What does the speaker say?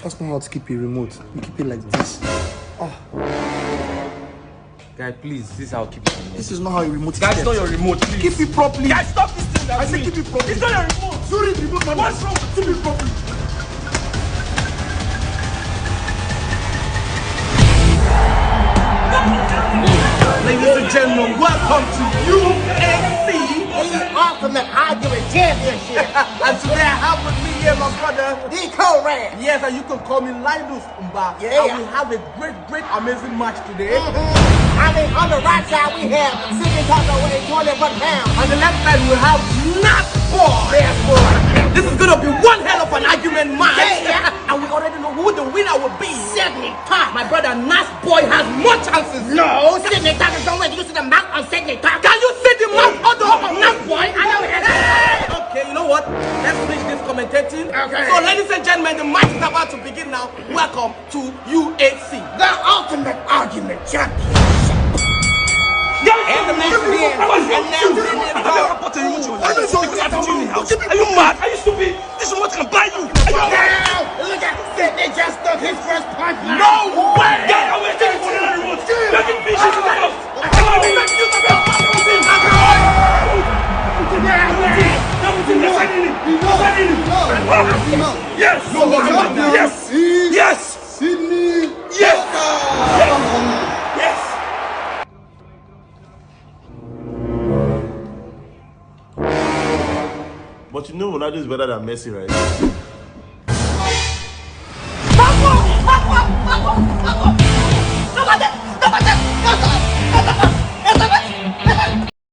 That's not how to keep a remote. You keep it like this. Guy, please, this is how I keep it. This is not how a remote is Guys, kept. it's not your remote, please. Keep it properly. Guys, stop this thing. I said keep it properly. It's not your remote. Sorry, the remote man. What's wrong? Keep it properly. Ladies and gentlemen, welcome to UAC. Ultimate Argument Championship. And today I have with me here my brother, Deco Ram. yes, and you can call me Linus Umba. Yeah. And we have a great, amazing match today. I mean, on the right side we have Sidney Taco weighing 21 pounds. On the left side we have Nas Boy. Yes, boy. This is gonna be one hell of an argument match. Yeah. And we already know who the winner will be. Sidney Taco. My brother Nas Boy has more chances. No, Sidney Taco don't let you see the mouth on Sidney Taco. Can you see the mouth of the Nas Boy? I know it. Okay, you know what? Let's finish this commentating. Okay. So, ladies and gentlemen, the match is about to begin now. Welcome to UAC. The Ultimate Argument Championship. And the match begins. And now Are you mad? Are you stupid? This remote can buy you. now, look at Sidney just stuck his first punch. No way! Yeah, I will take it for another remote. Let him finish it in the house. I want to be back. Yes! Yes! Yes! Sidney. Yes! Yes! But you know Ronaldo is better than Messi, right?